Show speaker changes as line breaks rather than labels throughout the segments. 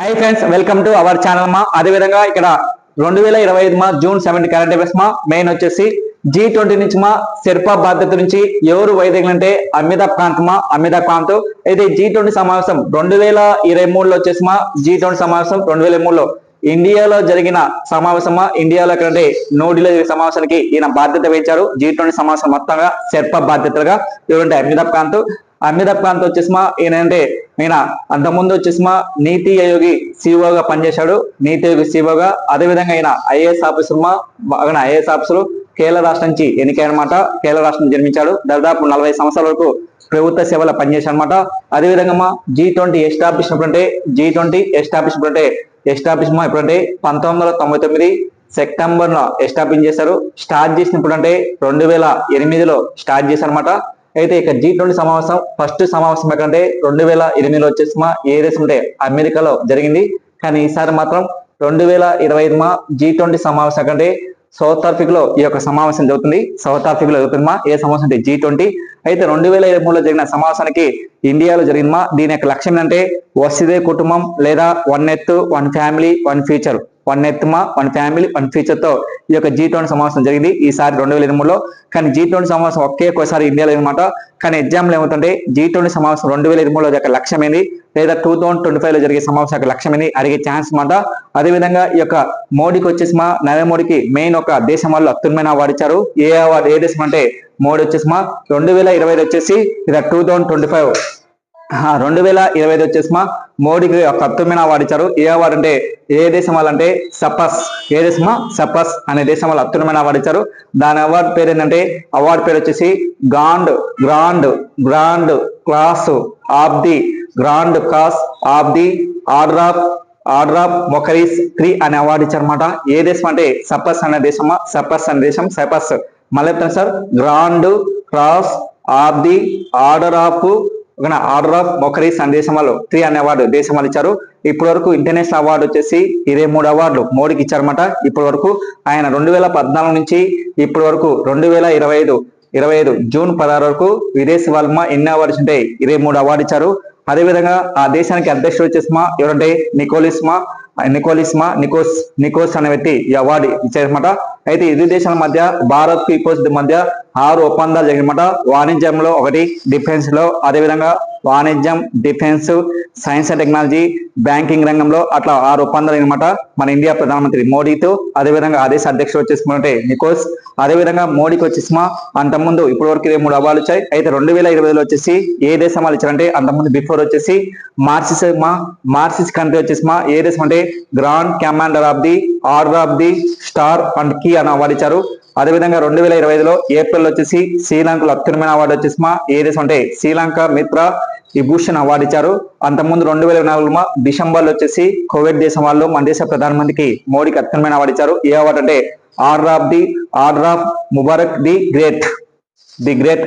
Hi friends, welcome to our channel మా. అదేవిధంగా ఇక్కడ 2025 మా జూన్ 7 కరెంట్ అఫైర్స్ మా మెయిన్ వచ్చేసి G20 నుంచి మా శిల్ప బాధ్యత నుంచి ఎవరు వైదొలిగినంటే అమితాబ్ కాంత్. అయితే G20 సమావేశం 2023లో వచ్చేసి మా G20 సమావేశం 2023లో ఇండియాలో జరిగిన సమావేశమా. ఇండియాలో కంటే న్యూఢిల్లీ సమావేశానికి ఈయన బాధ్యత వహించారు. G20 సమావేశం మొత్తంగా శిల్ప బాధ్యతగా ఎవరంటే అమితాబ్ కాంత్ వచ్చేసిమా. ఈయన అంతకుముందు వచ్చేసిమా నీతి ఆయోగి సిఓగా పనిచేశాడు. నీతి ఆయోగి సిఓగా. అదేవిధంగా ఈయన ఐఏఎస్ ఆఫీసర్ కేరళ రాష్ట్రం నుంచి ఎన్నికైనమాట. కేరళ రాష్ట్రం జన్మించాడు. దాదాపు 40 సంవత్సరాల వరకు ప్రభుత్వ సేవలో పనిచేశాడనమాట. అదేవిధంగా మా G20 ఎస్టాబ్లిష్ ఎప్పుడంటే 1999 సెప్టెంబర్ లో ఎస్టాబ్లిష్ చేశారు. స్టార్ట్ చేసినప్పుడు అంటే 2008లో స్టార్ట్ చేశారనమాట. అయితే ఇక G20 సమావేశం ఫస్ట్ సమావేశం ఎక్కడంటే 2008లో వచ్చేసి మా ఏ దేశం అంటే అమెరికాలో జరిగింది. కానీ ఈసారి మాత్రం 2025 మా G20 సమావేశం ఎక్కడంటే సౌత్ ఆఫ్రికాలో ఈ యొక్క సమావేశం జరుగుతుంది. మా ఏ సమావేశం అంటే G20. అయితే 2023లో జరిగిన సమావేశానికి ఇండియాలో జరిగింది మా. దీని యొక్క లక్ష్యం ఏంటంటే వసుదే కుటుంబం లేదా one earth one family one future, one family one future తో ఈ యొక్క G20 సమావేశం జరిగింది ఈసారి 2023లో. కానీ G20 సమావేశం ఒకేసారి ఇండియాలో అనమాట. కానీ ఎగ్జామ్లు ఏమవుతుంటే G20 సమావేశం 2023లో యొక్క లక్ష్యం ఏంది లేదా 2025లో జరిగే సమావేశం యొక్క లక్ష్యం ఏంది అడిగే ఛాన్స్ అనమాట. అదేవిధంగా ఈ యొక్క మోడీకి వచ్చేసి మా నరేంద్ర మోడీకి మెయిన్ ఒక దేశం వాళ్ళు అత్యున్నమైన అవార్డు ఇచ్చారు. ఏ అవార్డు ఏ దేశం అంటే మోడీ వచ్చేసి మా 2025 వచ్చేసి ఇలా 2025 వచ్చేసి మా మోడీకి ఒక అత్యున్నమైన అవార్డు ఇచ్చారు. ఏ అవార్డు అంటే ఏ దేశం వాళ్ళంటే సపస్ అనే దేశం వాళ్ళు అత్యున్నమైన అవార్డు ఇచ్చారు. దాని అవార్డు పేరు ఏంటంటే అవార్డు పేరు వచ్చేసి గ్రాండ్ క్లాస్ ఆర్డర్ ఆఫ్ మొకరీస్ 3 అనే అవార్డు ఇచ్చారనమాట. ఏ దేశం అంటే సపస్ అనే దేశం. మళ్ళీ చెప్తాను sir. Grand cross order of మొకరీస్ అనే దేశం వాళ్ళు 3 అనే అవార్డు దేశం వాళ్ళు ఇచ్చారు. ఇప్పటి వరకు ఇంటర్నేషనల్ అవార్డు వచ్చేసి 23 అవార్డులు మోడీకి ఇచ్చారన్నమాట. ఇప్పటి వరకు ఆయన 2014 నుంచి ఇప్పటి వరకు 2025 జూన్ 16 వరకు విదేశీ వాళ్ళ ఎన్ని అవార్డ్స్ ఉంటాయి 23 అవార్డు ఇచ్చారు. అదేవిధంగా ఆ దేశానికి అధ్యక్షుడు వచ్చేసి మా ఎవరంటే నికోస్ అనే వ్యక్తి ఈ అవార్డు ఇచ్చారన్నమాట. అయితే ఇరు దేశాల మధ్య భారత్ పీపుల్స్ మధ్య 6 ఒప్పందాలు జరిగినమాట. వాణిజ్యంలో 1, డిఫెన్స్ లో, అదేవిధంగా వాణిజ్యం, defence, science and technology, banking రంగంలో అట్లా 6 ఒప్పందాలు అనమాట మన ఇండియా ప్రధానమంత్రి మోడీతో. అదేవిధంగా ఆ దేశ అధ్యక్షుడు వచ్చేసి నికోస్. అదేవిధంగా మోడీకి వచ్చేసిమా అంతకుముందు ఇప్పటి వరకు 23 అవార్డులు వచ్చాయి. అయితే 2025లో వచ్చేసి ఏ దేశం వాళ్ళు ఇచ్చారంటే అంతకుముందు బిఫోర్ వచ్చేసి మార్సిస్ కంట్రీ వచ్చేసిమా ఏ దేశం అంటే grand commander of the order of the star and key అని అవార్డు ఇచ్చారు. అదేవిధంగా 2025లో ఏప్రిల్ వచ్చేసి శ్రీలంకలో అత్యున్నమైన అవార్డు వచ్చేసిమా ఏ దేశం అంటే శ్రీలంక మిత్ర విభూషణ్ అవార్డు ఇచ్చారు. అంతకుముందు 2024 డిసెంబర్లో వచ్చేసి కువైట్ దేశం వాళ్ళు మన దేశ ప్రధానమంత్రికి మోడీకి అత్యున్నమైన అవార్డు ఇచ్చారు. ఏ అవార్డు అంటే order of Mubarak the great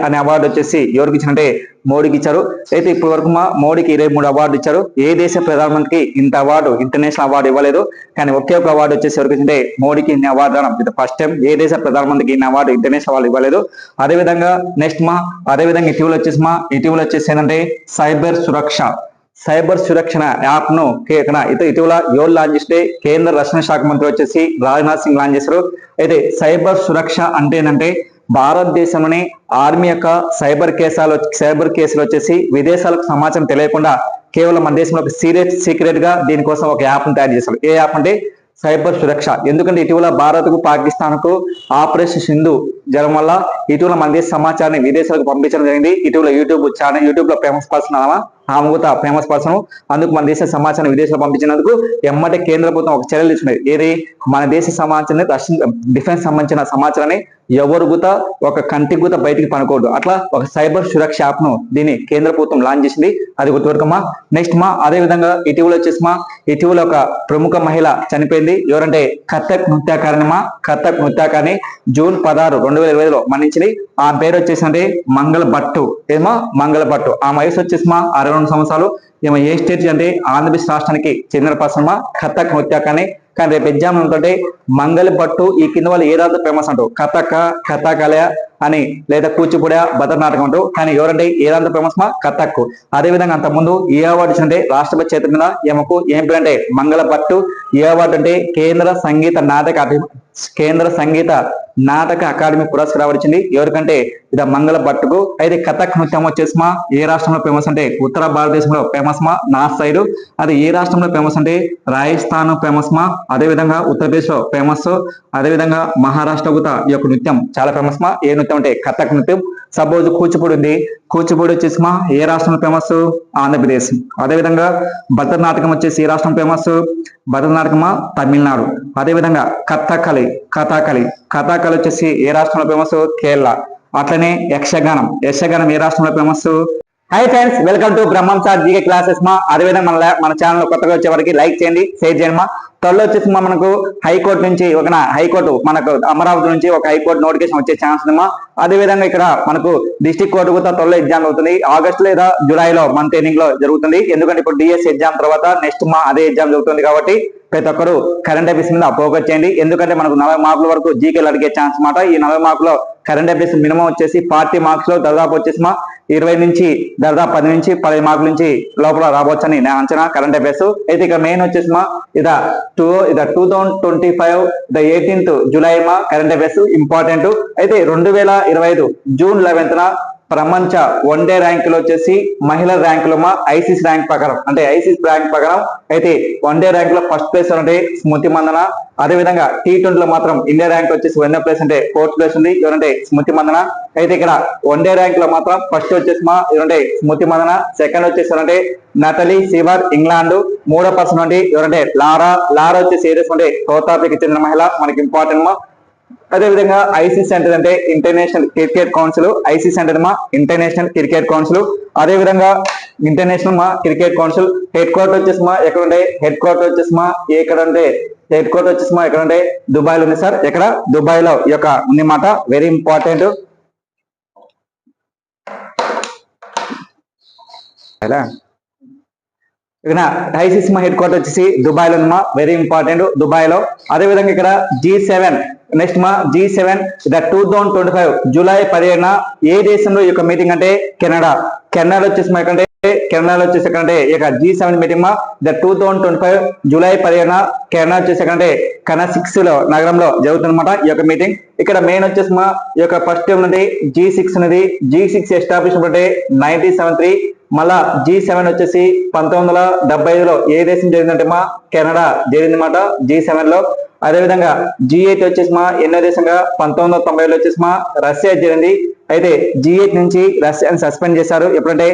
అనే అవార్డు వచ్చేసి ఎవరికి ఇచ్చారంటే మోడీకి ఇచ్చారు. అయితే ఇప్పటి వరకు మోడీకి 23 అవార్డు ఇచ్చారు. ఏ దేశ ప్రధానమంత్రికి ఇంత అవార్డు ఇంటర్నేషనల్ అవార్డు ఇవ్వలేదు. కానీ ఒకే ఒక అవార్డు వచ్చేసి ఎవరికి ఇచ్చింటే మోడీకి ఇన్ని అవార్డు రావడం ఫస్ట్ టైం. ఏ దేశ ప్రధానమంత్రికి ఇన్ని అవార్డు ఇంటర్నేషనల్ అవార్డు ఇవ్వలేదు. అదేవిధంగా నెక్స్ట్ ఇటీవల వచ్చేసి ఏంటంటే సైబర్ సురక్షణ యాప్ ను ఇటీవల ఎవరు లాంచ్ చేస్తే కేంద్ర రక్షణ శాఖ మంత్రి వచ్చేసి రాజ్నాథ్ సింగ్ లాంచ్ చేశారు. అయితే సైబర్ సురక్ష అంటే ఏంటంటే భారతదేశంలోని ఆర్మీ యొక్క సైబర్ కేసులు వచ్చేసి విదేశాలకు సమాచారం తెలియకుండా కేవలం మన దేశంలో సీక్రెట్ గా దీనికోసం ఒక యాప్ తయారు చేశారు. ఏ యాప్ అంటే సైబర్ సురక్ష. ఎందుకంటే ఇటీవల భారత్ కు పాకిస్తాన్ కు ఆపరేషన్ సింధు జరగడం వల్ల ఇటీవల మన దేశ సమాచారాన్ని విదేశాలకు పంపించడం జరిగింది. ఇటీవల యూట్యూబ్ లో ఫేమస్ పర్సన్ ఫేమస్ పర్సన్. అందుకు మన దేశ సమాచారం విదేశాలు పంపించినందుకు ఎమ్మటే కేంద్ర ప్రభుత్వం ఒక చర్యలు తీసుకున్నది. ఏది మన దేశ సమాచారాన్ని డిఫెన్స్ సంబంధించిన సమాచారాన్ని ఎవరు గుత ఒక కంటి గుత బయటికి పనుకోవద్దు. అట్లా ఒక సైబర్ సురక్ష యాప్ ను దీన్ని కేంద్ర ప్రభుత్వం లాంచ్ చేసింది. అది గుర్తుపెట్టుకోమా. నెక్స్ట్ అదే విధంగా ఇటీవల ఒక ప్రముఖ మహిళ చనిపోయింది. ఎవరంటే కథక్ నృత్యకారిణి జూన్ 16, 2020లో మరణించింది. ఆ పేరు వచ్చేసి అంటే మంగళ భట్టు. ఏమో మంగళ భట్టు. ఆ వయసు వచ్చేసి 62 సంవత్సరాలు. ఏమో ఏ స్టేట్ అంటే ఆంధ్రప్రదేశ్ రాష్ట్రానికి చెందిన పర్సన్ కథక్ నృత్యకాన్ని. కానీ రేపు ఎగ్జామ్ ఉంటుంటే మంగళ భట్టు ఈ కింద వాళ్ళు ఏ రాజు ఫేమస్ అంటారు, కథకళ అని, లేదా కూచిపూడి, భరతనాట్యం అంటారు. కానీ ఎవరంటే ఏ రాజు ఫేమస్ కథక్. అదే విధంగా అంతకుముందు ఏ అవార్డు అంటే రాష్ట్రపతి చేతుల మీద ఏమకు ఏం పేరు అంటే మంగళ భట్టు. ఏ అవార్డు అంటే కేంద్ర సంగీత నాటక అకాడమీ పురస్కారం వచ్చింది. ఎవరికంటే ఇది మంగళ భట్టుకు. అయితే కథక్ నృత్యం వచ్చేసి ఏ రాష్ట్రంలో ఫేమస్ అంటే ఉత్తర భారతదేశంలో ఫేమస్ నార్త్ సైడ్. అది ఏ రాష్ట్రంలో ఫేమస్ అంటే రాజస్థాన్ ఫేమస్ అదే విధంగా ఉత్తరప్రదేశ్ లో ఫేమస్. అదే విధంగా మహారాష్ట్ర కూడా ఈ యొక్క నృత్యం చాలా ఫేమస్ ఏ నృత్యం అంటే కథక్ నృత్యం. సపోజ్ కూచిపూడి ఉంది. కూచిపూడి వచ్చేసి ఏ రాష్ట్రంలో ఫేమస్ ఆంధ్రప్రదేశ్. అదేవిధంగా భరతనాటకం వచ్చేసి ఏ రాష్ట్రం ఫేమస్ భరతనాటకం తమిళనాడు. అదేవిధంగా కథకళి వచ్చేసి ఏ రాష్ట్రంలో ఫేమస్ కేరళ. అట్లనే యక్షగానం ఏ రాష్ట్రంలో famous. Hi friends, welcome to Brahmam sir GK classes అదేవిధంగా మన ఛానల్ కొత్తగా వచ్చే వారికి లైక్ చేయండి, షేర్ చేయండి త్వరలో వచ్చేసి మనకు హైకోర్టు నుంచి హైకోర్టు మనకు అమరావతి నుంచి ఒక హైకోర్టు నోటిఫికేషన్ వచ్చే ఛాన్స్ ఉందమ్మా. అదేవిధంగా ఇక్కడ మనకు డిస్ట్రిక్ట్ కోర్టు కూడా త్వరలో ఎగ్జామ్ అవుతుంది. ఆగస్ట్ లేదా జూలైలో మంత్ ఎండింగ్ లో జరుగుతుంది. ఎందుకంటే ఇప్పుడు డిఎస్ ఎగ్జామ్ తర్వాత నెక్స్ట్ అదే ఎగ్జామ్ జరుగుతుంది. కాబట్టి ప్రతి ఒక్కరు కరెంట్ అఫైర్స్ మీద ఫోకస్ చేయండి. ఎందుకంటే మనకు 40 మార్కుల వరకు జీకేలు అడిగే ఛాన్స్ మాట. ఈ 40 మార్కులో కరెంట్ అఫైర్స్ మినిమం వచ్చేసి 40 మార్క్స్ లో దాదాపు వచ్చేసి 20 నుంచి దాదాపు 10 నుంచి 10 మార్కుల నుంచి లోపల రావచ్చని నా అంచనా కరెంట్ అఫైర్స్. అయితే ఇక మెయిన్ వచ్చేసి ఇద 2025 18th July current affairs important. అయితే 2025 జూన్ 11th ప్రపంచ వన్డే ర్యాంకులు వచ్చేసి మహిళల ర్యాంకులు ఐసీసీ ర్యాంక్ ప్రకారం అయితే వన్డే ర్యాంక్ లో ఫస్ట్ ప్లేస్ అంటే స్మృతి మందన. అదేవిధంగా T20లో మాత్రం ఇండియా ర్యాంక్ వచ్చేసి 1వ ప్లేస్ అంటే 4th ప్లేస్ ఉంది. ఎవరంటే స్మృతి మందన. అయితే ఇక్కడ వన్డే ర్యాంక్ లో మాత్రం ఫస్ట్ వచ్చేసి ఎవరంటే స్మృతి మందన. సెకండ్ వచ్చేసి ఎవరంటే నటలీ సివర్ ఇంగ్లాండ్. 3వ పర్సన్ అంటే ఎవరంటే లారా వచ్చేసి ఏరియస్ అంటే సౌత్ ఆఫ్రికా చెందిన మహిళ. మనకి ఇంపార్టెంట్ అదేవిధంగా ఐసీసీ అంటే అంటే ఇంటర్నేషనల్ క్రికెట్ కౌన్సిల్. ఐసీసీ అంటే ఇంటర్నేషనల్ క్రికెట్ కౌన్సిల్. అదేవిధంగా international cricket council head quarter వచ్చేసి ఎక్కడంటే హెడ్ క్వార్టర్ వచ్చేసి ఎక్కడంటే దుబాయ్ లో ఉంది సార్. ఎక్కడ దుబాయ్ లో ఈ యొక్క ఉందన్నమాట. Very important. ICC head quarter వచ్చేసి దుబాయ్ లో ఉందమ్మా. వెరీ ఇంపార్టెంట్ దుబాయ్ లో. అదేవిధంగా ఇక్కడ G7 నెక్స్ట్ G7 2025 జూలై 17న ఏ దేశంలో ఈ యొక్క మీటింగ్ అంటే కెనడా వచ్చేసి ఎక్కడంటే ఇక G7 మీటింగ్ 2025 జూలై 17న కెనడా వచ్చేసి ఎక్కడంటే కనసిక్స్ లో నగరంలో జరుగుతుందన్నమాట ఈ యొక్క మీటింగ్. ఇక్కడ మెయిన్ వచ్చేసి ఈ యొక్క ఫస్ట్ ఏమున్నది G6 ఉన్నది. G6 ఎస్టాబ్లిష్ అంటే 1973. మళ్ళా G7 వచ్చేసి 1975లో ఏ దేశం జరిగిందంటే కెనడా జరిగిందన్నమాట G7 లో. అదేవిధంగా G8 వచ్చేసి ఎన్నో దేశంగా 1990లో వచ్చేసి రష్యా జరిగింది. అయితే G8 నుంచి రష్యాని సస్పెండ్ చేశారు. ఎప్పుడంటే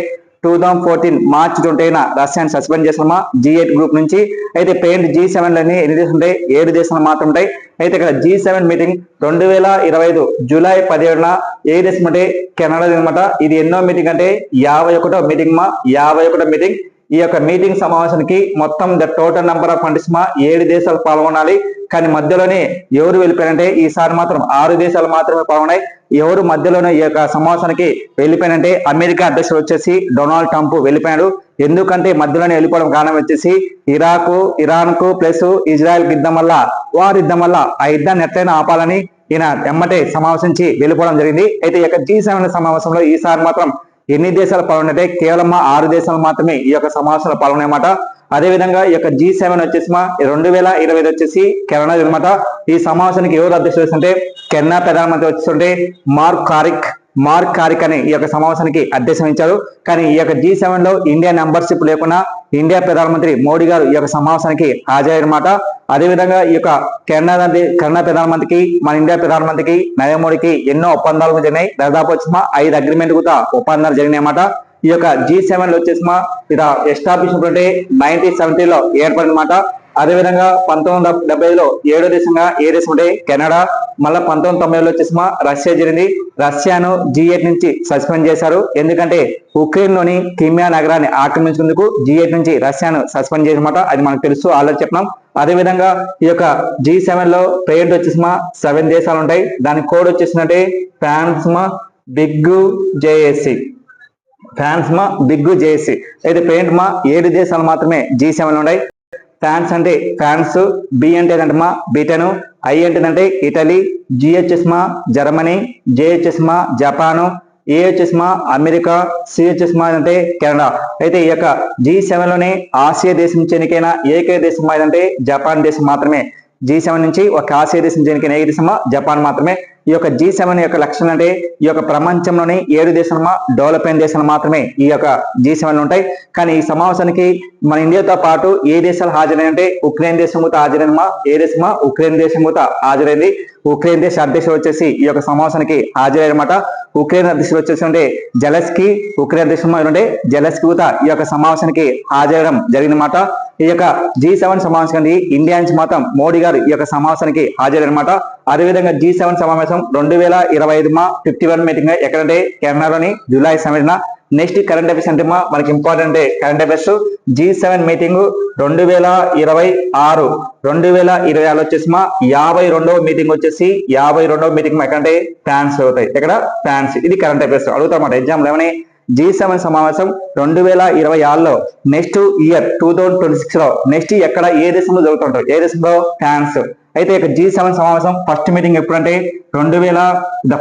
2014 మార్చ్ 20న రష్యాని సస్పెండ్ చేసామా G8 గ్రూప్ నుంచి. అయితే పెయింట్ G7 లని ఎన్ని దేశాలు ఉంటాయి 7 దేశాలు మాత్రం ఉంటాయి. అయితే ఇక్కడ G7 మీటింగ్ 2025 జూలై 17న ఏ దేశం అంటే కెనడా అనమాట. ఇది ఎన్నో మీటింగ్ అంటే 51వ మీటింగ్. ఈ యొక్క మీటింగ్ సమావేశానికి మొత్తం the total number of countries 7 దేశాలు పాల్గొనాలి. కానీ మధ్యలోనే ఎవరు వెళ్ళిపోయారంటే ఈసారి మాత్రం 6 దేశాలు మాత్రమే పాల్గొన్నాయి. ఎవరు మధ్యలోనే ఈ యొక్క సమావేశానికి వెళ్ళిపోయారంటే అమెరికా అధ్యక్షుడు వచ్చేసి డొనాల్డ్ ట్రంప్ వెళ్ళిపోయాడు. ఎందుకంటే మధ్యలోనే వెళ్ళిపోవడం కారణం వచ్చేసి ఇరాన్ కు ప్లస్ ఇజ్రాయెల్ యుద్ధం వల్ల ఆ యుద్ధాన్ని ఎట్లయినా ఆపాలని ఈయన ఎమ్మటే సమావేశించి వెళ్ళిపోవడం జరిగింది. అయితే ఈ యొక్క G7 సమావేశంలో ఈసారి మాత్రం ఎన్ని దేశాలు పాల్గొంటే కేవలం 6 దేశాలు మాత్రమే ఈ యొక్క సమావేశంలో పాల్గొన్నాయన్నమాట. అదేవిధంగా ఈ యొక్క G7 వచ్చేసి 2025 వచ్చేసి కెనడా అనమాట. ఈ సమావేశానికి ఎవరు అధ్యక్షుడు అంటే కెనడా ప్రధానమంత్రి వచ్చేస్తుంటే మార్క్ కారిక్ అని ఈ యొక్క సమావేశానికి అధ్యక్షం ఇచ్చారు. కానీ ఈ యొక్క G7 లో ఇండియా మెంబర్షిప్ లేకుండా ఇండియా ప్రధానమంత్రి మోడీ గారు ఈ యొక్క సమావేశానికి హాజరయ్యారన్నమాట. అదేవిధంగా ఈ యొక్క కెనడా ప్రధానమంత్రికి మన ఇండియా ప్రధానమంత్రికి నరేంద్ర మోడీకి ఎన్నో ఒప్పందాలు జరిగినాయి. దాదాపు వచ్చి 5 అగ్రిమెంట్ కూడా ఒప్పందాలు జరిగినాయి అన్నమాట. ఈ యొక్క G7 లో వచ్చేసి ఇది ఎస్టాబ్లిష్ 1970లో ఏర్పడినమాట. అదేవిధంగా 1970లో 7వ దేశంగా ఏ దేశం అంటే కెనడా. మళ్ళీ 1990లో వచ్చేసి రష్యా జరిగింది. రష్యాను G8 నుంచి సస్పెండ్ చేశారు. ఎందుకంటే ఉక్రెయిన్ లోని క్రిమియా నగరాన్ని ఆక్రమించేందుకు G8 నుంచి రష్యాను సస్పెండ్ చేసినమాట. అది మనకు తెలుసు, ఆల్రెడీ చెప్పినాం. అదేవిధంగా ఈ యొక్క G7 లో ప్రెసిడెంట్ వచ్చేసి 7 దేశాలు ఉంటాయి. దాని కోడ్ వచ్చేసిందంటే France big JAC. France big JAC అయితే ప్రెసిడెంట్ 7 దేశాలు మాత్రమే G7 ఉన్నాయి. ఫ్రాన్స్ అంటే ఫ్రాన్స్, బి అంటే బ్రిటన్, ఐ అంటే ఇటలీ, జి వచ్చేసి జర్మనీ, జే వచ్చేసి జపాను, ఏ వచ్చేసి అమెరికా, సి వచ్చేసి అంటే కెనడా. అయితే ఈ యొక్క G7 లోనే ఆసియా దేశం నుంచి ఎన్నికైన ఏకైక దేశం అంటే జపాన్ దేశం మాత్రమే. G7 నుంచి ఒక ఆసియా దేశం నుంచి ఎన్నికైన ఏకైక దేశం జపాన్ మాత్రమే. ఈ యొక్క G7 యొక్క లక్షణం అంటే ఈ యొక్క ప్రపంచంలోని 7 దేశాలు డెవలప్ అయిన దేశాలు మాత్రమే ఈ యొక్క G7 ఉంటాయి. కానీ ఈ సమావేశానికి మన ఇండియాతో పాటు ఏ దేశాలు హాజరైనంటే ఉక్రెయిన్ దేశం కూడా హాజరైన ఏ దేశమా ఉక్రెయిన్ దేశం కూడా హాజరైంది. ఉక్రెయిన్ దేశ అధ్యక్షుడు వచ్చేసి ఈ యొక్క సమావేశానికి హాజరయ్యారన్నమాట. ఉక్రెయిన్ అధ్యక్షుడు వచ్చేసి అంటే జెలెన్స్కీ. ఉక్రెయిన్ అధ్యక్షుడు అంటే జెలెన్స్కీ కూడా ఈ యొక్క సమావేశానికి హాజరడం జరిగిందన్నమాట. ఈ యొక్క G7 సమావేశానికి ఇండియా నుంచి మాత్రం మోడీ గారు ఈ యొక్క సమావేశానికి హాజరన్నమాట. అదేవిధంగా G7 సమావేశం 2025 51 మీటింగ్ ఎక్కడంటే కెనడాలోని జూలై 7న. నెక్స్ట్ కరెంట్ అఫైర్స్ అంటే మనకి important current affairs. G7 meeting 2026 2026 వచ్చేసి 52వ మీటింగ్ వచ్చేసి 52వ మీటింగ్ ఎక్కడంటే ఫ్రాన్స్ అవుతాయి. ఎక్కడ ఫ్రాన్స్. ఇది కరెంట్ అఫైర్స్ అడుగుతారన్నమాట ఎగ్జామ్ ఏమని. G7 సమావేశం 2026లో నెక్స్ట్ ఇయర్ 2026 లో నెక్స్ట్ ఎక్కడ ఏ దేశంలో జరుగుతుంటారు? ఏ దేశంలో? ఫ్రాన్స్. అయితే ఇక G7 సమావేశం ఫస్ట్ మీటింగ్ ఎప్పుడంటే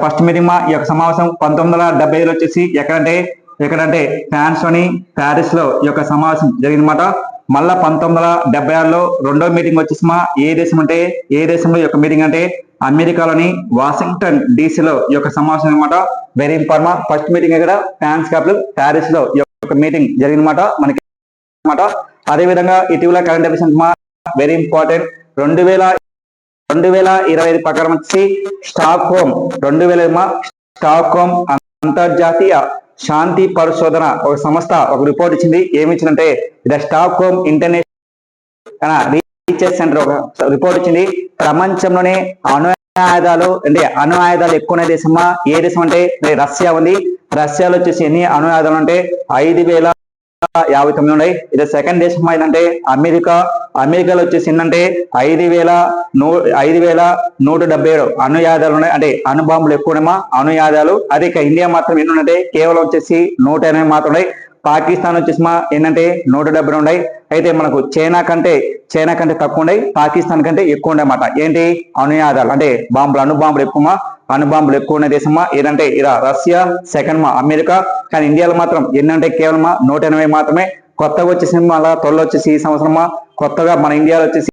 ఫస్ట్ మీటింగ్ ఈ యొక్క సమావేశం 1975లో వచ్చేసి ఎక్కడంటే ఫ్రాన్స్ లోని ప్యారిస్ లో ఈ యొక్క సమావేశం జరిగిందన్నమాట. మళ్ళా 1976లో రెండో మీటింగ్ వచ్చేసి ఏ దేశం అంటే ఏ దేశంలో ఈ యొక్క మీటింగ్ అంటే అమెరికాలోని వాషింగ్టన్ DC లో ఈ యొక్క సమావేశం అనమాట. Very important. ఫస్ట్ మీటింగ్ ఇక్కడ ఫ్రాన్స్ క్యాపిటల్ ప్యారిస్ లో ఈ యొక్క మీటింగ్ జరిగిందన్నమాట మనకి అనమాట. అదేవిధంగా ఇటీవల కరెంట్ అఫైర్స్ వెరీ ఇంపార్టెంట్. 2025 ప్రకారం వచ్చి స్టాక్ హోమ్ 2020 స్టాక్ హోమ్ అంతర్జాతీయ శాంతి పరిశోధన ఒక సంస్థ ఒక రిపోర్ట్ ఇచ్చింది. ఏమి ఇచ్చిందంటే the Stockholm International Research Centre ఒక రిపోర్ట్ ఇచ్చింది. ప్రపంచంలోనే అణు ఆయుధాలు ఎక్కువ దేశమా ఏ దేశం అంటే రష్యా ఉంది. రష్యాలో వచ్చేసి ఎన్ని అణు ఆయుధాలు అంటే 5059 ఉన్నాయి. ఇది సెకండ్ దేశం ఏంటంటే అమెరికాలో వచ్చేసి ఏంటంటే 5177 అణు ఆయుధాలు ఉన్నాయి. అంటే అణు బాంబులు ఎక్కువ అణు ఆయుధాలు. అదే ఇండియా మాత్రం ఎన్ని ఉన్నాయంటే కేవలం వచ్చేసి 180 మాత్రం ఉన్నాయి. పాకిస్తాన్ వచ్చేసి ఏంటంటే 170 ఉన్నాయి. అయితే మనకు చైనా కంటే తక్కువ ఉన్నాయి, పాకిస్తాన్ కంటే ఎక్కువ ఉండమాట. ఏంటి? అణు ఆయుధాలు అంటే అణు బాంబులు ఎక్కువ ఉన్న దేశమా ఏదంటే ఇలా రష్యా. Second America. కానీ ఇండియాలో మాత్రం ఎన్నంటే కేవలం 180 మాత్రమే. కొత్తగా వచ్చేసి మళ్ళా త్వరలో వచ్చేసి ఈ సంవత్సరం కొత్తగా మన ఇండియాలో వచ్చేసి